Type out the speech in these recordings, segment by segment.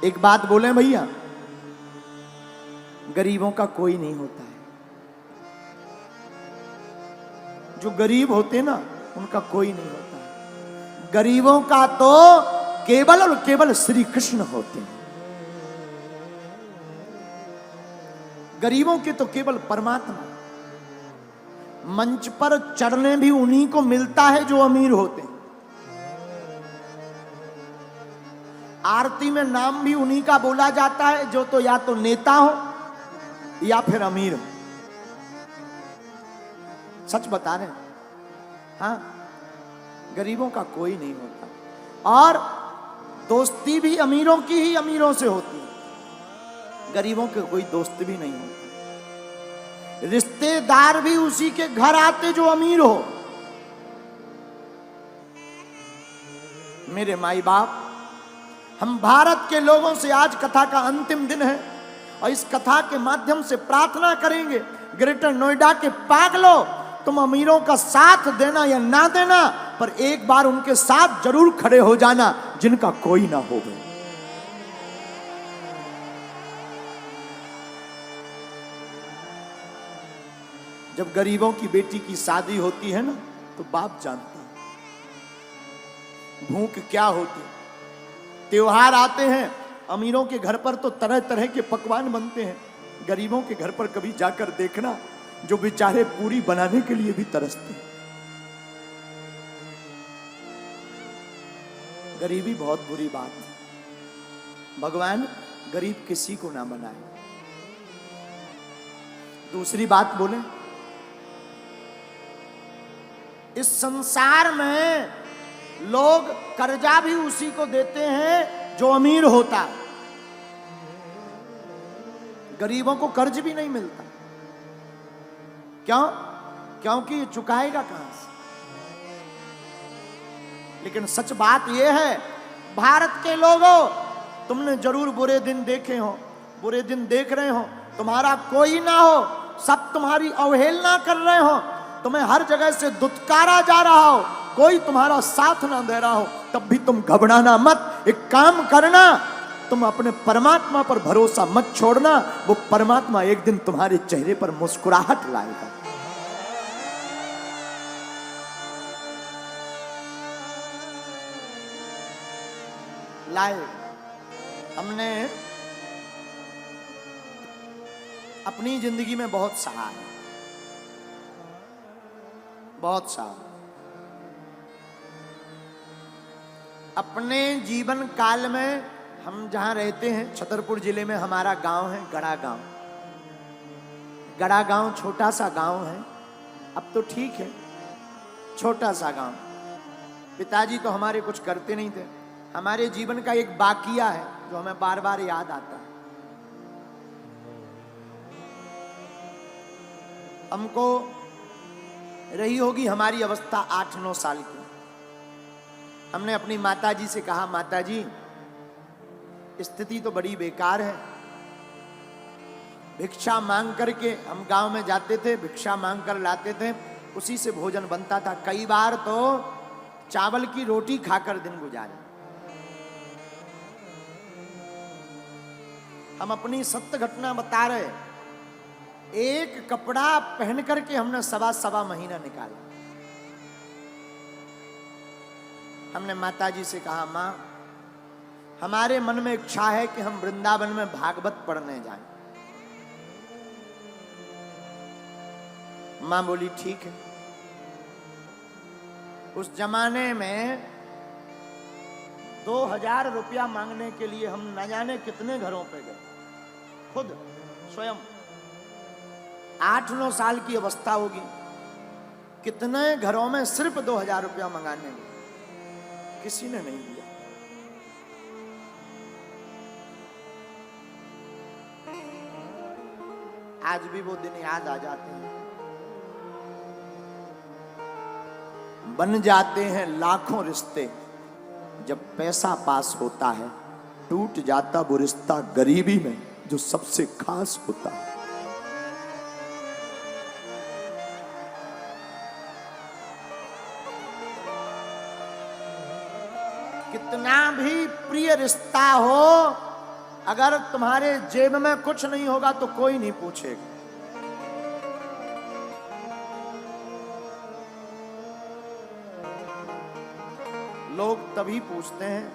एक बात बोले भैया, गरीबों का कोई नहीं होता है। जो गरीब होते ना उनका कोई नहीं होता है। गरीबों का तो केवल और केवल श्री कृष्ण होते हैं। गरीबों के तो केवल परमात्मा। मंच पर चढ़ने भी उन्हीं को मिलता है जो अमीर होते हैं। आरती में नाम भी उन्हीं का बोला जाता है जो तो या तो नेता हो या फिर अमीर हो। सच बता रहे हैं। हाँ, गरीबों का कोई नहीं होता। और दोस्ती भी अमीरों की ही अमीरों से होती है। गरीबों के कोई दोस्त भी नहीं होता। रिश्तेदार भी उसी के घर आते जो अमीर हो। मेरे माई बाप, हम भारत के लोगों से आज कथा का अंतिम दिन है और इस कथा के माध्यम से प्रार्थना करेंगे, ग्रेटर नोएडा के पागलों, तुम अमीरों का साथ देना या ना देना, पर एक बार उनके साथ जरूर खड़े हो जाना जिनका कोई ना हो। जब गरीबों की बेटी की शादी होती है ना तो बाप जानता है भूख क्या होती है। त्योहार आते हैं, अमीरों के घर पर तो तरह तरह के पकवान बनते हैं। गरीबों के घर पर कभी जाकर देखना, जो बेचारे पूरी बनाने के लिए भी तरसते हैं। गरीबी बहुत बुरी बात है। भगवान गरीब किसी को ना बनाए। दूसरी बात बोले, इस संसार में लोग कर्जा भी उसी को देते हैं जो अमीर होता है। गरीबों को कर्ज भी नहीं मिलता। क्यों? क्योंकि ये चुकाएगा कहां से। लेकिन सच बात यह है, भारत के लोगों, तुमने जरूर बुरे दिन देखे हो, बुरे दिन देख रहे हो। तुम्हारा कोई ना हो, सब तुम्हारी अवहेलना कर रहे हो, तुम्हें हर जगह से दुत्कारा जा रहा हो, कोई तुम्हारा साथ ना दे रहा हो, तब भी तुम घबराना मत। एक काम करना, तुम अपने परमात्मा पर भरोसा मत छोड़ना। वो परमात्मा एक दिन तुम्हारे चेहरे पर मुस्कुराहट लाएगा। लाए। हमने अपनी जिंदगी में बहुत सहा है, बहुत सहा। अपने जीवन काल में हम जहां रहते हैं, छतरपुर जिले में हमारा गांव है गड़ा गांव। गड़ा गांव छोटा सा गांव है, अब तो ठीक है, छोटा सा गांव। पिताजी तो हमारे कुछ करते नहीं थे। हमारे जीवन का एक बाकिया है जो हमें बार बार याद आता है। हमको रही होगी हमारी अवस्था 8-9 साल की। हमने अपनी माताजी से कहा, माताजी स्थिति तो बड़ी बेकार है। भिक्षा मांग करके हम गांव में जाते थे, भिक्षा मांग कर लाते थे, उसी से भोजन बनता था। कई बार तो चावल की रोटी खाकर दिन गुजारे। हम अपनी सत्य घटना बता रहे। एक कपड़ा पहन करके हमने सवा महीना निकाला। हमने माताजी से कहा, मां हमारे मन में इच्छा है कि हम वृंदावन में भागवत पढ़ने जाएं। मां बोली ठीक है। उस जमाने में 2000 रुपया मांगने के लिए हम न जाने कितने घरों पे गए, खुद स्वयं। 8-9 साल की अवस्था होगी, कितने घरों में सिर्फ 2000 रुपया मंगाने गए, किसी ने नहीं दिया। आज भी वो दिन याद आ जाते हैं। बन जाते हैं लाखों रिश्ते, जब पैसा पास होता है टूट जाता वो रिश्ता गरीबी में जो सबसे खास होता है। कितना भी प्रिय रिश्ता हो, अगर तुम्हारे जेब में कुछ नहीं होगा तो कोई नहीं पूछेगा। लोग तभी पूछते हैं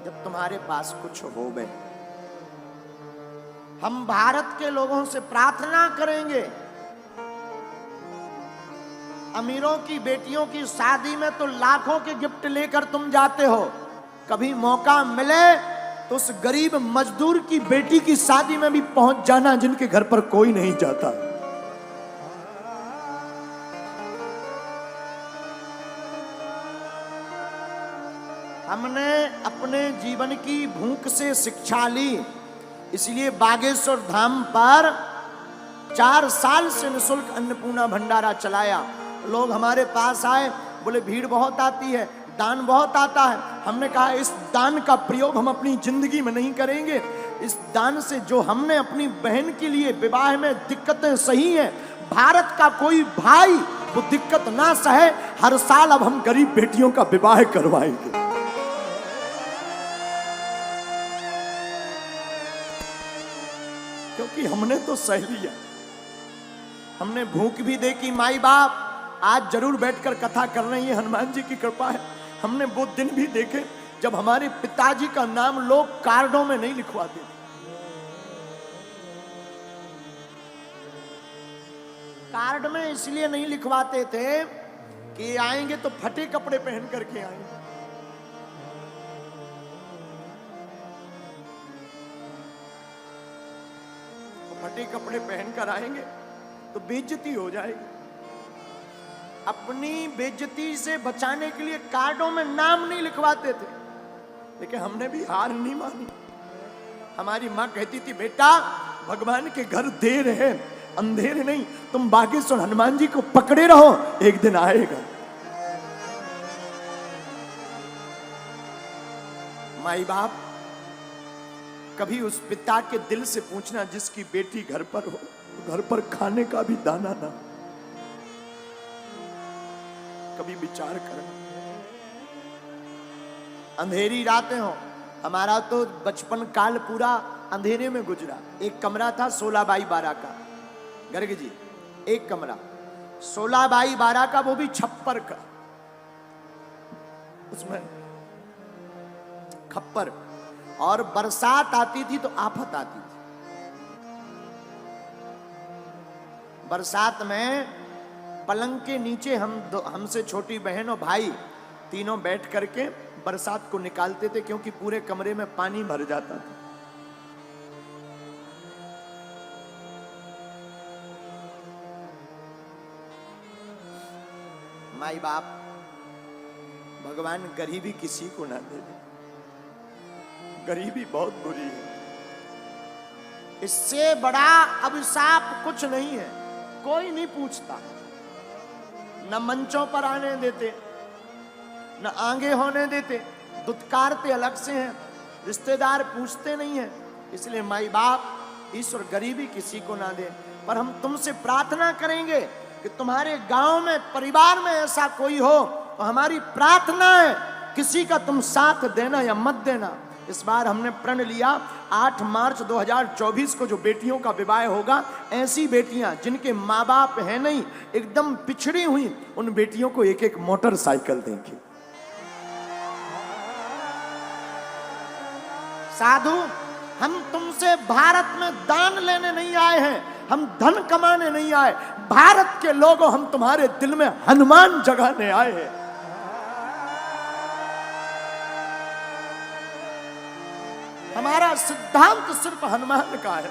जब तुम्हारे पास कुछ हो गए। हम भारत के लोगों से प्रार्थना करेंगे, अमीरों की बेटियों की शादी में तो लाखों के गिफ्ट लेकर तुम जाते हो, कभी मौका मिले तो उस गरीब मजदूर की बेटी की शादी में भी पहुंच जाना जिनके घर पर कोई नहीं जाता। हमने अपने जीवन की भूख से शिक्षा ली, इसलिए बागेश्वर धाम पर 4 साल से निःशुल्क अन्नपूर्णा भंडारा चलाया। लोग हमारे पास आए, बोले भीड़ बहुत आती है, दान बहुत आता है। हमने कहा इस दान का प्रयोग हम अपनी जिंदगी में नहीं करेंगे। इस दान से जो हमने अपनी बहन के लिए विवाह में दिक्कतें सही हैं, भारत का कोई भाई वो दिक्कत ना सहे, हर साल अब हम गरीब बेटियों का विवाह करवाएंगे। क्योंकि हमने तो सह लिया। हमने भूख भी देखी, माई बाप आज जरूर बैठकर कथा कर रहे हैं, हनुमान जी की कृपा है। हमने वो दिन भी देखे जब हमारे पिताजी का नाम लोग कार्डों में नहीं लिखवाते थे। कार्ड में इसलिए नहीं लिखवाते थे कि आएंगे तो फटे कपड़े पहन करके आएंगे। फटे कपड़े पहनकर आएंगे तो बेइज्जती हो जाएगी। अपनी बेइज्जती से बचाने के लिए कार्डों में नाम नहीं लिखवाते थे, लेकिन हमने भी हार नहीं मानी। हमारी मां कहती थी बेटा भगवान के घर देर है अंधेर नहीं, तुम बागेश्वर हनुमान जी को पकड़े रहो, एक दिन आएगा। माई बाप कभी उस पिता के दिल से पूछना जिसकी बेटी घर पर हो, घर पर खाने का भी दाना ना, कभी विचार करना। अंधेरी रातें हो, हमारा तो बचपन काल पूरा अंधेरे में गुजरा। एक कमरा था 16 बाई 12 का, गर्ग जी एक कमरा 16 बाई 12 का, वो भी छप्पर का, उसमें खप्पर। और बरसात आती थी तो आफत आती थी। बरसात में पलंग के नीचे हमसे छोटी बहन और भाई तीनों बैठ करके बरसात को निकालते थे, क्योंकि पूरे कमरे में पानी भर जाता था। माई बाप भगवान गरीबी किसी को ना दे दे, गरीबी बहुत बुरी है। इससे बड़ा अभिशाप कुछ नहीं है। कोई नहीं पूछता, न मंचों पर आने देते, न आगे होने देते, दुत्कारते अलग से हैं, रिश्तेदार पूछते नहीं हैं। इसलिए माई बाप ईश्वर गरीबी किसी को ना दे। पर हम तुमसे प्रार्थना करेंगे कि तुम्हारे गांव में परिवार में ऐसा कोई हो तो हमारी प्रार्थना है किसी का तुम साथ देना या मत देना। इस बार हमने प्रण लिया 8 मार्च 2024 को जो बेटियों का विवाह होगा, ऐसी बेटियां जिनके माँ बाप है नहीं, एकदम पिछड़ी हुई, उन बेटियों को एक एक मोटरसाइकिल देंगे। साधु हम तुमसे भारत में दान लेने नहीं आए हैं, हम धन कमाने नहीं आए। भारत के लोगों, हम तुम्हारे दिल में हनुमान जगाने आए हैं। हमारा सिद्धांत सिर्फ हनुमान का है।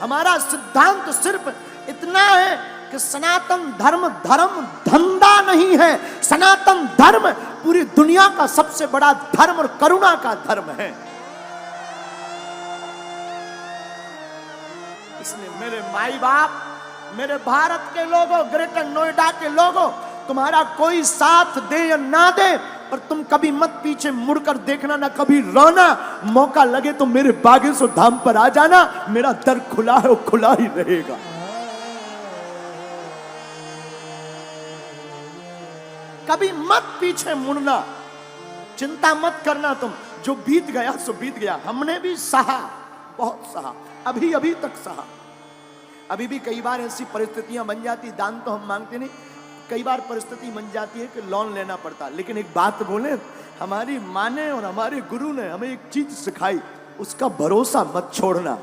हमारा सिद्धांत सिर्फ इतना है कि सनातन धर्म धर्म धंधा नहीं है। सनातन धर्म पूरी दुनिया का सबसे बड़ा धर्म और करुणा का धर्म है। इसलिए मेरे माई बाप, मेरे भारत के लोगों, ग्रेटर नोएडा के लोगों, तुम्हारा कोई साथ दे या ना दे, पर तुम कभी मत पीछे मुड़कर देखना, ना कभी रोना। मौका लगे तो मेरे बागेश्वर धाम पर आ जाना, मेरा दर खुला है, वो खुला ही रहेगा। कभी मत पीछे मुड़ना, चिंता मत करना। तुम जो बीत गया सो बीत गया। हमने भी सहा, बहुत सहा, अभी अभी तक सहा। अभी भी कई बार ऐसी परिस्थितियां बन जाती, दान तो हम मांगते नहीं, कई बार परिस्थिति बन जाती है कि लोन लेना पड़ता। लेकिन एक बात बोले, हमारी माँ ने और हमारे गुरु ने हमें एक चीज सिखाई, उसका भरोसा मत छोड़ना।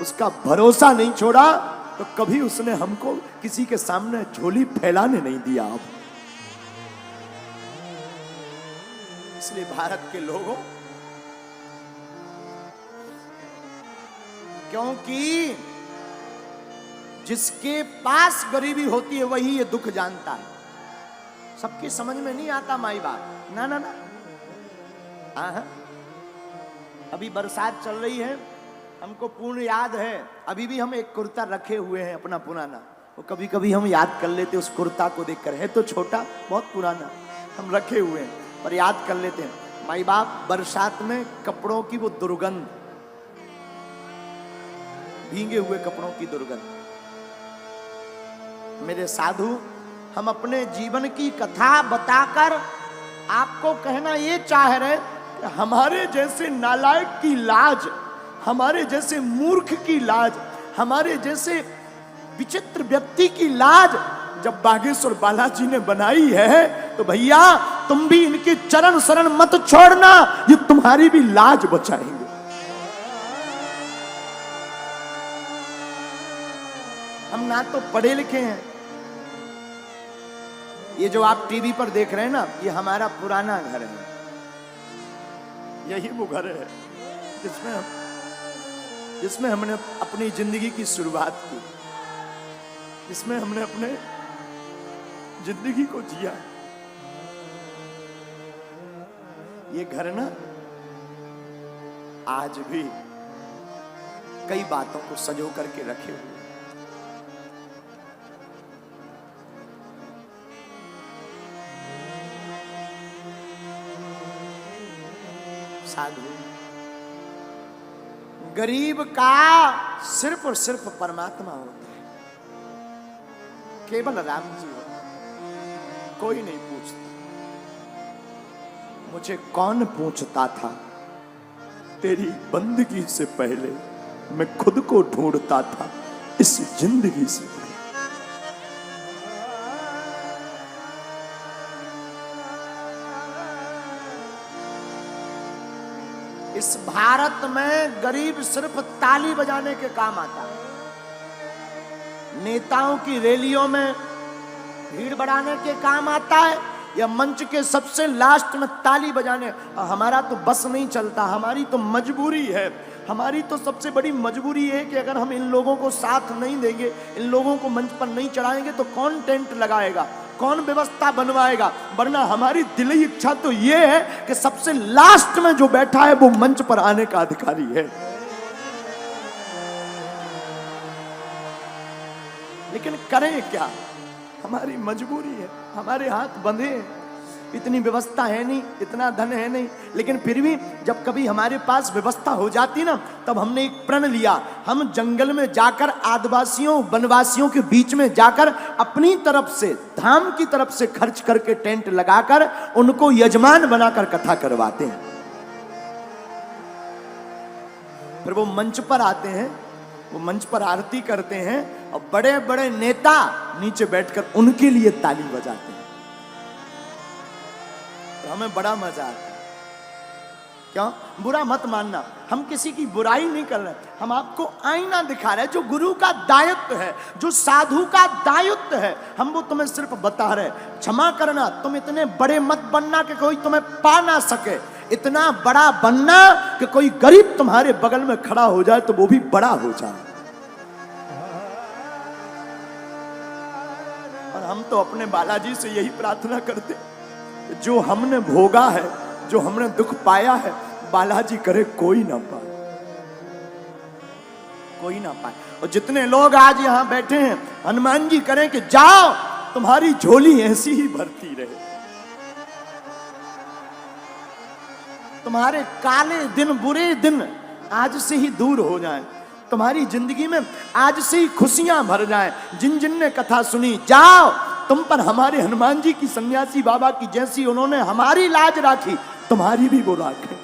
उसका भरोसा नहीं छोड़ा तो कभी उसने हमको किसी के सामने झोली फैलाने नहीं दिया। आप इसलिए भारत के लोगों, क्योंकि जिसके पास गरीबी होती है वही ये दुख जानता है। सबकी समझ में नहीं आता माई बाप, ना ना ना। हाँ, अभी बरसात चल रही है, हमको पूर्ण याद है, अभी भी हम एक कुर्ता रखे हुए हैं अपना पुराना। वो कभी कभी हम याद कर लेते उस कुर्ता को देखकर, है तो छोटा, बहुत पुराना, हम रखे हुए हैं पर याद कर लेते हैं। माई बाप बरसात में कपड़ों की वो दुर्गंध, भीगे हुए कपड़ों की दुर्गंध। मेरे साधु, हम अपने जीवन की कथा बताकर आपको कहना ये चाह रहे कि हमारे जैसे नालायक की लाज, हमारे जैसे मूर्ख की लाज, हमारे जैसे विचित्र व्यक्ति की लाज जब बागेश्वर बालाजी ने बनाई है तो भैया तुम भी इनके चरण शरण मत छोड़ना, ये तुम्हारी भी लाज बचाएंगे। हम ना तो पढ़े लिखे हैं, ये जो आप टीवी पर देख रहे हैं ना, ये हमारा पुराना घर है। यही वो घर है जिसमें हमने अपनी जिंदगी की शुरुआत की, जिसमें हमने अपने जिंदगी को जिया। ये घर ना आज भी कई बातों को सजो करके रखे हुए। साधु, गरीब का सिर्फ और सिर्फ परमात्मा होता है, केवल राम जी हो, कोई नहीं पूछता। मुझे कौन पूछता था, तेरी बंदगी से पहले मैं खुद को ढूंढता था इस जिंदगी से पहले। इस भारत में गरीब सिर्फ ताली बजाने के काम आता है, नेताओं की रैलियों में भीड़ बढ़ाने के काम आता है, या मंच के सबसे लास्ट में ताली बजाने। हमारा तो बस नहीं चलता, हमारी तो मजबूरी है। हमारी तो सबसे बड़ी मजबूरी है कि अगर हम इन लोगों को साथ नहीं देंगे, इन लोगों को मंच पर नहीं चढ़ाएंगे तो कौन टेंट लगाएगा, कौन व्यवस्था बनवाएगा। वरना हमारी दिली इच्छा तो ये है कि सबसे लास्ट में जो बैठा है वो मंच पर आने का अधिकारी है। लेकिन करें क्या, हमारी मजबूरी है, हमारे हाथ बंधे हैं, इतनी व्यवस्था है नहीं, इतना धन है नहीं। लेकिन फिर भी जब कभी हमारे पास व्यवस्था हो जाती ना, तब हमने एक प्रण लिया, हम जंगल में जाकर आदिवासियों वनवासियों के बीच में जाकर अपनी तरफ से, धाम की तरफ से खर्च करके टेंट लगाकर उनको यजमान बनाकर कथा करवाते हैं। फिर वो मंच पर आते हैं, वो मंच पर आरती करते हैं और बड़े बड़े नेता नीचे बैठकर उनके लिए ताली बजाते हैं। तो हमें बड़ा मजा आता है। क्यों? बुरा मत मानना, हम किसी की बुराई नहीं कर रहे, हम आपको आईना दिखा रहे हैं जो गुरु का दायित्व है, जो साधु का दायित्व है, हम वो तुम्हें सिर्फ बता रहे। क्षमा करना, तुम इतने बड़े मत बनना कि कोई तुम्हें पा ना सके, इतना बड़ा बनना कि कोई गरीब तुम्हारे बगल में खड़ा हो जाए तो वो भी बड़ा हो जाए। और हम तो अपने बालाजी से यही प्रार्थना करते, जो हमने भोगा है, जो हमने दुख पाया है, बालाजी करे कोई ना पाए, कोई ना पाए। और जितने लोग आज यहां बैठे हैं, हनुमान जी करें कि जाओ तुम्हारी झोली ऐसी ही भरती रहे, तुम्हारे काले दिन बुरे दिन आज से ही दूर हो जाएं, तुम्हारी जिंदगी में आज से ही खुशियां भर जाएं। जिन जिन ने कथा सुनी, जाओ तुम पर हमारे हनुमान जी की, सन्यासी बाबा की जैसी उन्होंने हमारी लाज राखी, तुम्हारी भी वो राखें।